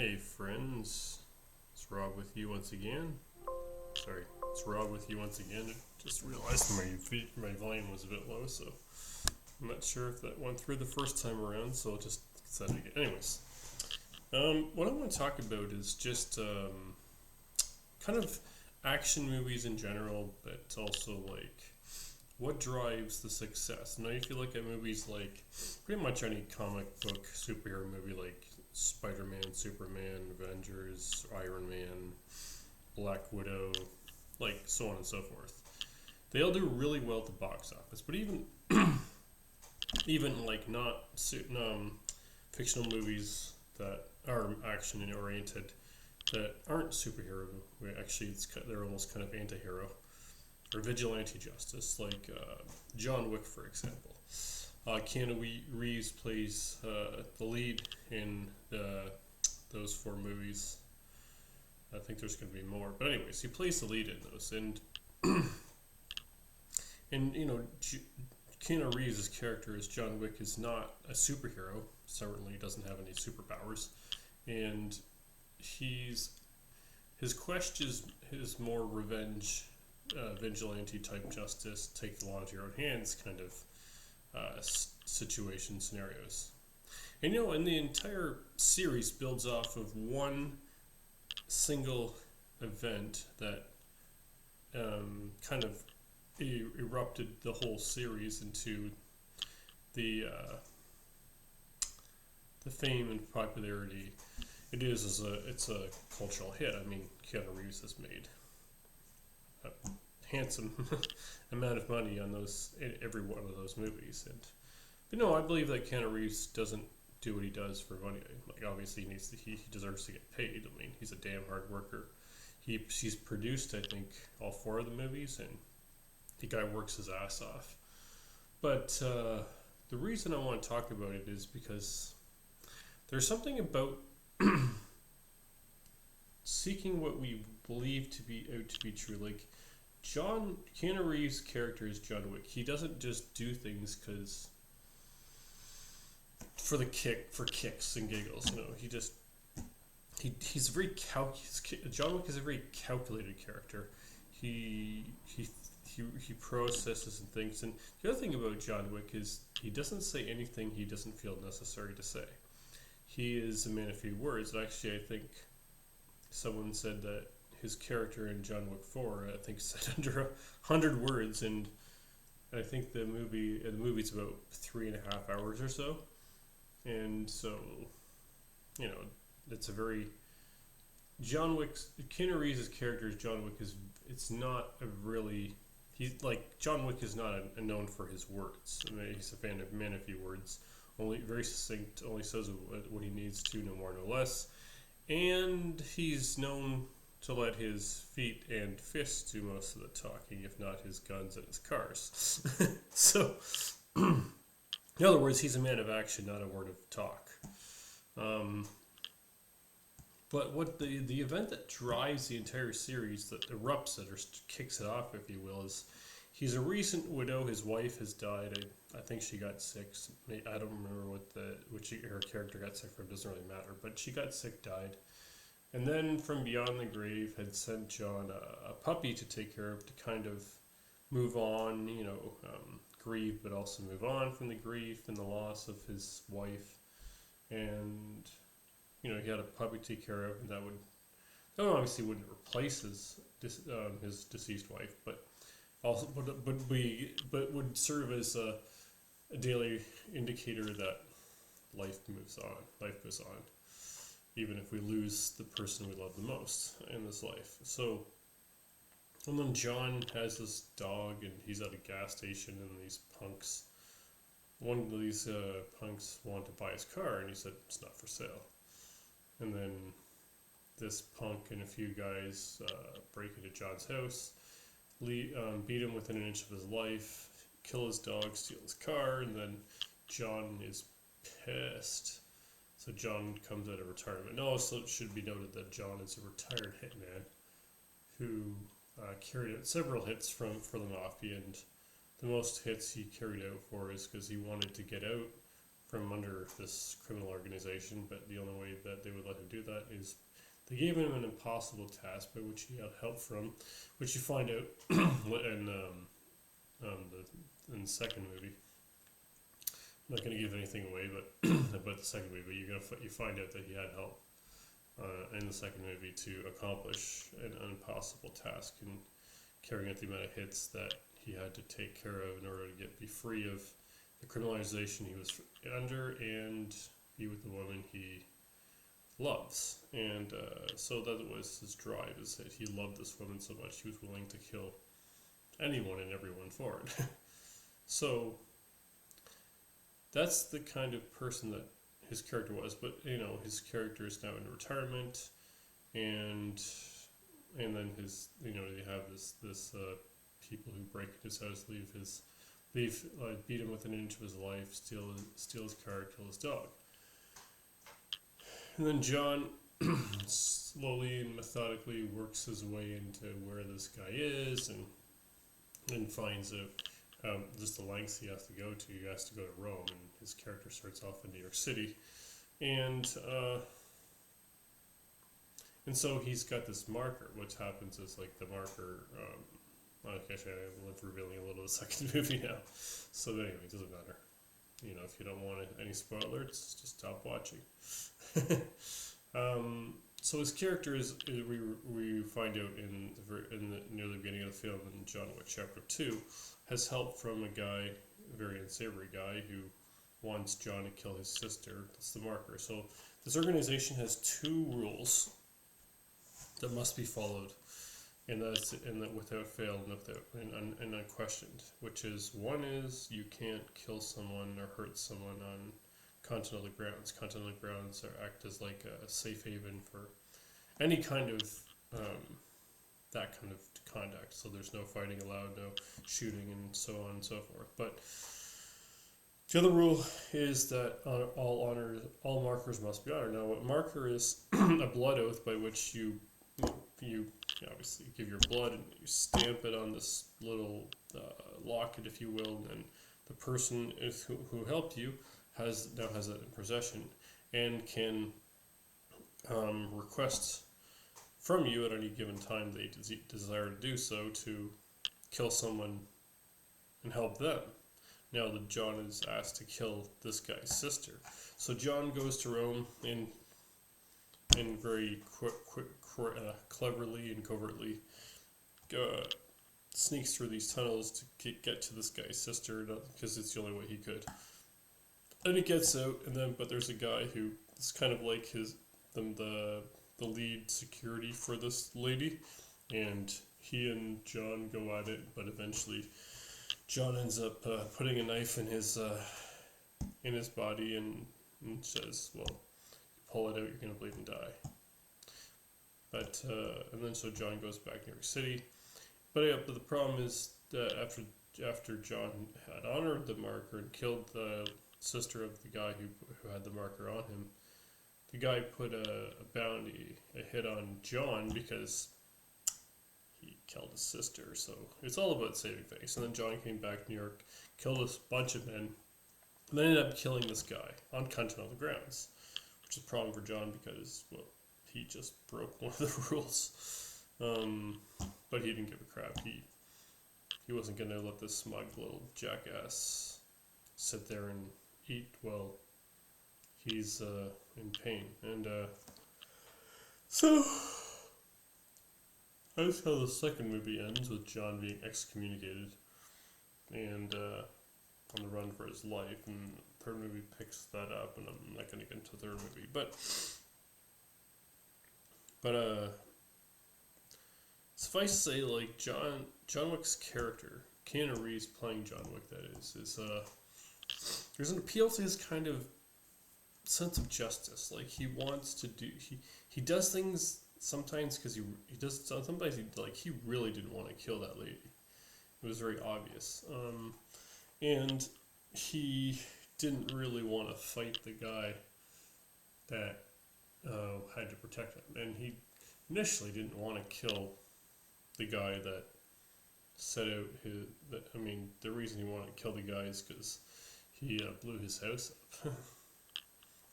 Hey friends, it's Rob with you once again. Sorry, it's Rob with you once again. I just realized my volume was a bit low, so I'm not sure if that went through the first time around, so I'll just set it again. Anyways, what I want to talk about is just kind of action movies in general, but also like what drives the success. Now, if you look at movies like pretty much any comic book superhero movie, like Spider-Man, Superman, Avengers, Iron Man, Black Widow, like so on and so forth, they all do really well at the box office. But even like not fictional movies that are action oriented that aren't superhero, actually they're almost kind of anti-hero or vigilante justice, like John Wick, for example. Keanu Reeves plays the lead in those four movies. I think there's going to be more, but anyways, he plays the lead in those, and Keanu Reeves' character as John Wick is not a superhero. Certainly, doesn't have any superpowers, and his quest is more revenge, vigilante type justice, take the law into your own hands kind of situation scenarios. And the entire series builds off of one single event that kind of erupted the whole series into the fame and popularity it is. It's a cultural hit. I mean, Keanu Reeves has made a handsome amount of money on those in every one of those movies, but no, I believe that Keanu Reeves doesn't do what he does for money. Like obviously he deserves to get paid. I mean, he's a damn hard worker. He's produced, I think, all four of the movies, and the guy works his ass off. But the reason I want to talk about it is because there's something about seeking what we believe to be out to be true. Like Keanu Reeves' character is John Wick. He doesn't just do things because for kicks and giggles. He's very John Wick is a very calculated character. He processes and thinks. And the other thing about John Wick is he doesn't say anything he doesn't feel necessary to say. He is a man of few words. It's I think someone said that his character in John Wick 4, I think, said under 100 words, and I think the movie's about 3.5 hours or so, and so, it's a very Keanu Reeves' character as John Wick it's not a really John Wick is not known for his words. I mean, he's a man of few words, only very succinct, only says what he needs to, no more, no less, and he's known to let his feet and fists do most of the talking, if not his guns and his cars. So, in other words, he's a man of action, not a word of talk. But what the event that drives the entire series, that erupts it or kicks it off, if you will, is he's a recent widow. His wife has died. I think she got sick. I don't remember which her character got sick from. It doesn't really matter. But she got sick, died. And then from beyond the grave had sent John a puppy to take care of, to kind of move on, grieve, but also move on from the grief and the loss of his wife. And, he had a puppy to take care of, and that obviously wouldn't replace his deceased wife, but also would serve as a daily indicator that life moves on. Life goes on, even if we lose the person we love the most in this life. So, and then John has this dog, and he's at a gas station, and one of these punks wanted to buy his car, and he said, it's not for sale. And then this punk and a few guys break into John's house, beat him within an inch of his life, kill his dog, steal his car, and then John is pissed. So John comes out of retirement. And also it should be noted that John is a retired hitman who carried out several hits for the mafia, and the most hits he carried out for is because he wanted to get out from under this criminal organization, but the only way that they would let him do that is they gave him an impossible task by which he got help from, which you find out in the second movie. I'm not going to give anything away, but about the second movie, you find out that he had help in the second movie to accomplish an impossible task in carrying out the amount of hits that he had to take care of in order to be free of the criminalization he was under and be with the woman he loves. And so that was his drive, is that he loved this woman so much he was willing to kill anyone and everyone for it. So that's the kind of person that his character was. But his character is now in retirement, and then you have this people who break into his house, beat him within an inch of his life, steal his car, kill his dog. And then John slowly and methodically works his way into where this guy is, and finds out just the lengths he has to go to. He has to go to Rome, and his character starts off in New York City, and so he's got this marker. What happens is, like, the marker. Actually, I'm revealing a little of the second movie now. So anyway, it doesn't matter. If you don't want any spoilers, just stop watching. So his character is we find out near the beginning of the film in John Wick Chapter 2, has help from a guy, a very unsavory guy, who wants John to kill his sister. That's the marker. So this organization has two rules that must be followed, and that without fail and unquestioned. Which is, one is you can't kill someone or hurt someone on continental grounds. Continental grounds act as like a safe haven for any kind of that kind of conduct. So there's no fighting allowed, no shooting, and so on and so forth. But the other rule is that all markers must be honored. Now, a marker is a blood oath by which you obviously give your blood and you stamp it on this little locket, if you will, and the person who helped you now has it in possession and can request from you at any given time they desire to do so to kill someone and help them. Now that John is asked to kill this guy's sister, so John goes to Rome and very cleverly and covertly sneaks through these tunnels to get to this guy's sister, because it's the only way he could. And he gets out, but there's a guy who is kind of like the lead security for this lady, and he and John go at it, but eventually John ends up putting a knife in his body and says, "Well, pull it out, you're gonna bleed and die." But and then so John goes back to New York City, but the problem is that after John had honored the marker and killed the sister of the guy who had the marker on him, the guy put a hit on John because he killed his sister. So it's all about saving face. And then John came back to New York, killed a bunch of men, and then ended up killing this guy on continental grounds, which is a problem for John because, well, he just broke one of the rules. But he didn't give a crap. He wasn't going to let this smug little jackass sit there and eat while he's in pain. And so that's how the second movie ends, with John being excommunicated and on the run for his life. And the third movie picks that up, and I'm not going to get into the third movie. But suffice to say, like, John Wick's character, Keanu Reeves playing John Wick, that is there's an appeal to his kind of sense of justice. Like, he wants to do, he does things sometimes because he does, sometimes he really didn't want to kill that lady. It was very obvious. And he didn't really want to fight the guy that had to protect him. And he initially didn't want to kill the guy that set out the reason he wanted to kill the guy is because he blew his house up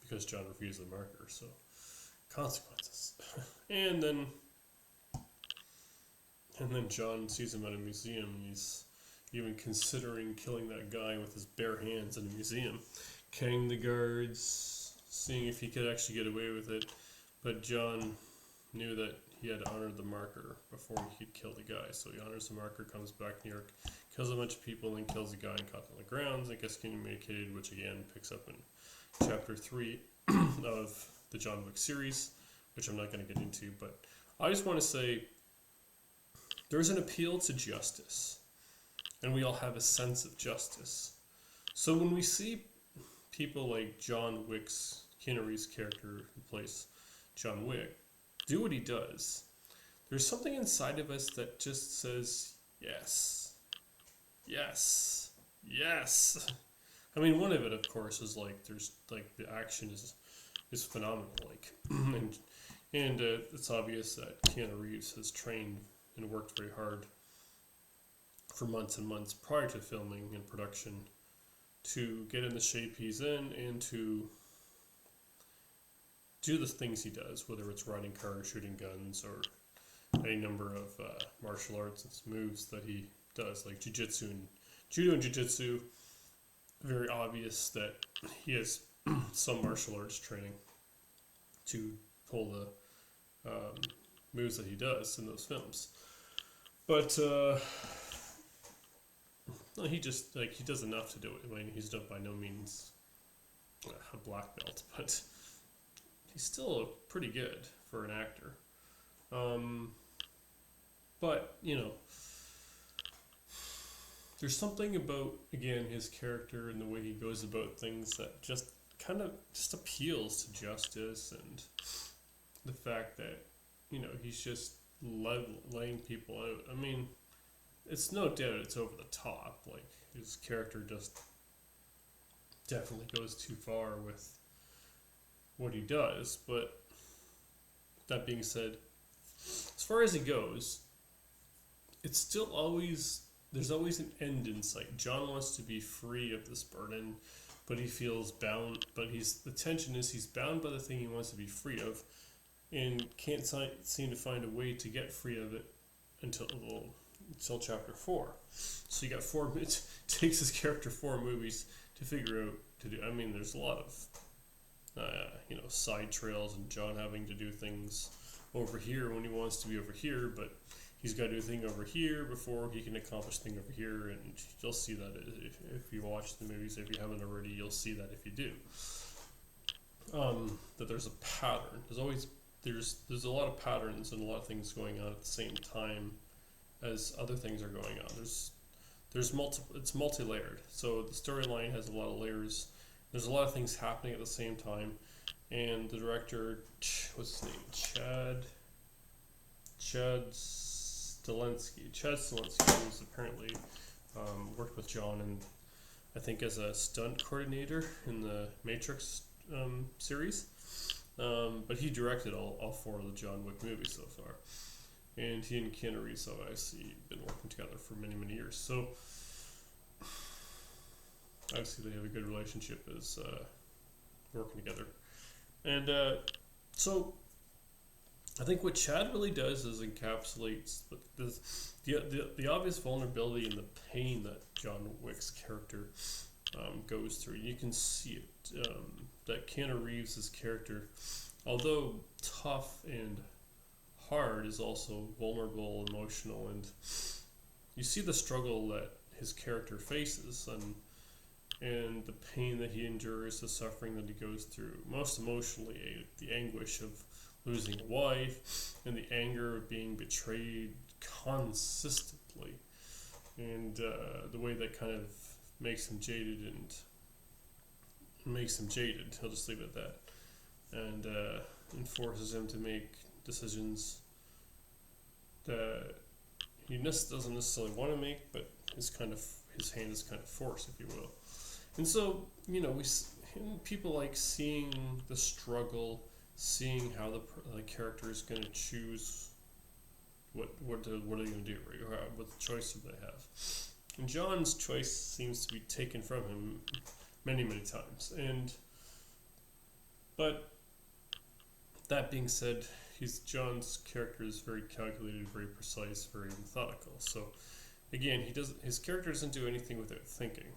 because John refused the marker. So consequences. and then John sees him at a museum, and he's even considering killing that guy with his bare hands in a museum, carrying the guards, seeing if he could actually get away with it. But John knew that he had to honor the marker before he could kill the guy. So he honors the marker, comes back to New York, kills a bunch of people, and then kills the guy and caught on the grounds and gets communicated, which again picks up in chapter 3 of the John Wick series, which I'm not going to get into. But I just want to say there's an appeal to justice, and we all have a sense of justice. So when we see people like John Wick's, Keanu Reeves' character who plays John Wick, do what he does, there's something inside of us that just says, yes, yes, yes. I mean, one of it, of course, is like, there's like, the action is phenomenal, like, and it's obvious that Keanu Reeves has trained and worked very hard for months and months prior to filming and production to get in the shape he's in and to do the things he does, whether it's riding cars, shooting guns, or any number of martial arts and moves that he does, like jiu-jitsu and judo and jiu-jitsu. Very obvious that he has some martial arts training to pull the moves that he does in those films. But he just, like, he does enough to do it. I mean, he's not by no means a black belt, but he's still pretty good for an actor. But, you know, there's something about, again, his character and the way he goes about things that just kind of just appeals to justice, and the fact that, you know, he's just laying people out. I mean, it's no doubt it's over the top. Like, his character just definitely goes too far with what he does. But that being said, as far as he goes, it's still always, there's always an end in sight. John wants to be free of this burden, but he feels bound. But the tension is he's bound by the thing he wants to be free of, and can't seem to find a way to get free of it until chapter 4. So you got it takes his character 4 movies to figure out to do. I mean, there's a lot of side trails, and John having to do things over here when he wants to be over here, but he's got to do a thing over here before he can accomplish thing over here. And you'll see that if you watch the movies. If you haven't already, you'll see that if you do. That there's a pattern. There's a lot of patterns and a lot of things going on at the same time as other things are going on. It's multi-layered. So the storyline has a lot of layers. There's a lot of things happening at the same time. And the director, what's his name? Chad Stahelski, who's apparently worked with John, and I think as a stunt coordinator in the Matrix series. But he directed all 4 of the John Wick movies so far. And he and Keanu Reeves have obviously been working together for many, many years. So obviously they have a good relationship as working together. And so I think what Chad really does is encapsulates the obvious vulnerability and the pain that John Wick's character goes through. You can see it, that Keanu Reeves' character, although tough and hard, is also vulnerable, emotional, and you see the struggle that his character faces, and the pain that he endures, the suffering that he goes through. Most emotionally, the anguish of losing a wife, and the anger of being betrayed consistently, and the way that kind of makes him jaded. He'll just leave it at that, and forces him to make decisions that he doesn't necessarily want to make, but his hand is kind of forced, if you will. And so, you know, people like seeing the struggle, seeing how the character is going to choose what are they going to do, right? What choice do they have? And John's choice seems to be taken from him many, many times. But that being said, John's character is very calculated, very precise, very methodical. So again, his character doesn't do anything without thinking.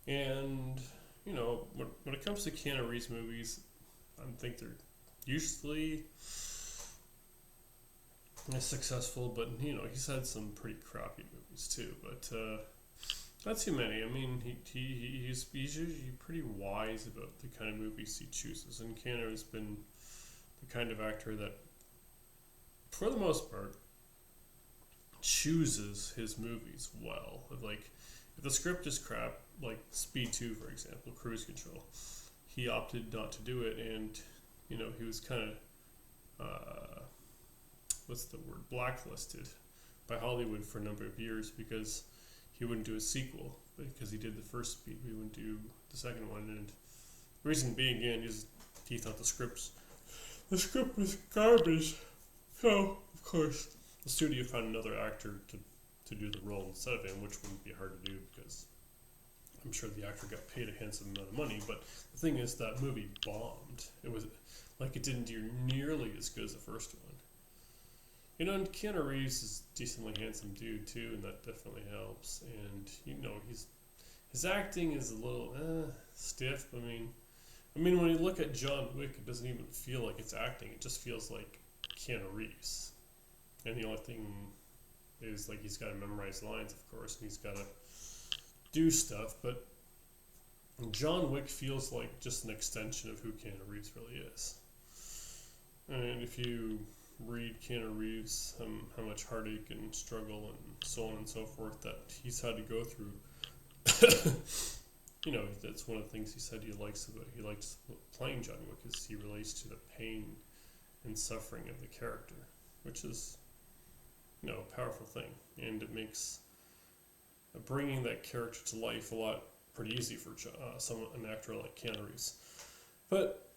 And when it comes to Keanu Reeves movies, I think they're usually successful, but he's had some pretty crappy movies too. But not too many. I mean, he's usually pretty wise about the kind of movies he chooses, and Keanu has been the kind of actor that, for the most part, chooses his movies well. Like, if the script is crap, like Speed 2, for example, Cruise Control, he opted not to do it, and he was kind of blacklisted by Hollywood for a number of years because he wouldn't do a sequel, because he did the first Speed, he wouldn't do the second one, and the reason being, again, is he thought the script was garbage. So, of course, the studio found another actor to do the role instead of him, which wouldn't be hard to do because I'm sure the actor got paid a handsome amount of money. But the thing is, that movie bombed. It was like it didn't do nearly as good as the first one. And Keanu Reeves is a decently handsome dude too, and that definitely helps. And his acting is a little stiff. I mean, when you look at John Wick, it doesn't even feel like it's acting. It just feels like Keanu Reeves. And the only thing is, like, he's got to memorize lines, of course, and he's got to do stuff. But John Wick feels like just an extension of who Keanu Reeves really is. And if you read Keanu Reeves, how much heartache and struggle and so on and so forth that he's had to go through, that's one of the things he said he likes playing John Wick, is he relates to the pain and suffering of the character, which is a powerful thing, and it makes bringing that character to life pretty easy for an actor like Keanu Reeves. But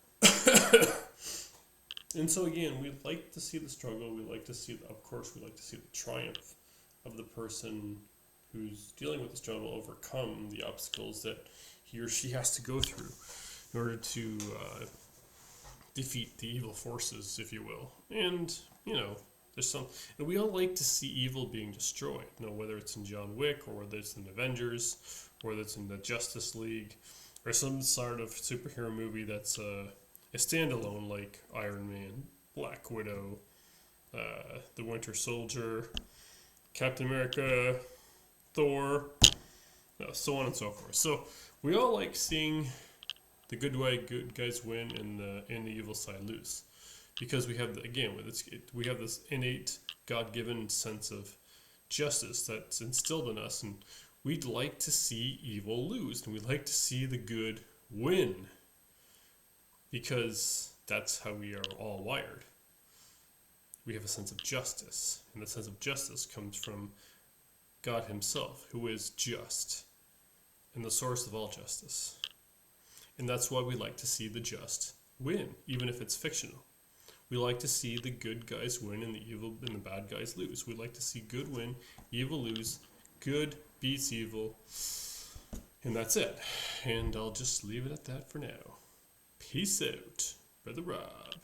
and so again, we like to see the struggle. We like to see the triumph of the person who's dealing with the struggle, overcome the obstacles that he or she has to go through in order to defeat the evil forces, if you will. And and we all like to see evil being destroyed. Whether it's in John Wick, or whether it's in Avengers, or whether it's in the Justice League, or some sort of superhero movie that's a standalone, like Iron Man, Black Widow, the Winter Soldier, Captain America, Thor, so on and so forth. So we all like seeing the good guys win and the evil side lose, because we have this innate God-given sense of justice that's instilled in us, and we'd like to see evil lose, and we'd like to see the good win, because that's how we are all wired. We have a sense of justice, and the sense of justice comes from God himself, who is just and the source of all justice. And that's why we like to see the just win, even if it's fictional. We like to see the good guys win and the bad guys lose. We like to see good win, evil lose, good beats evil, and that's it. And I'll just leave it at that for now. Peace out, Brother Rob.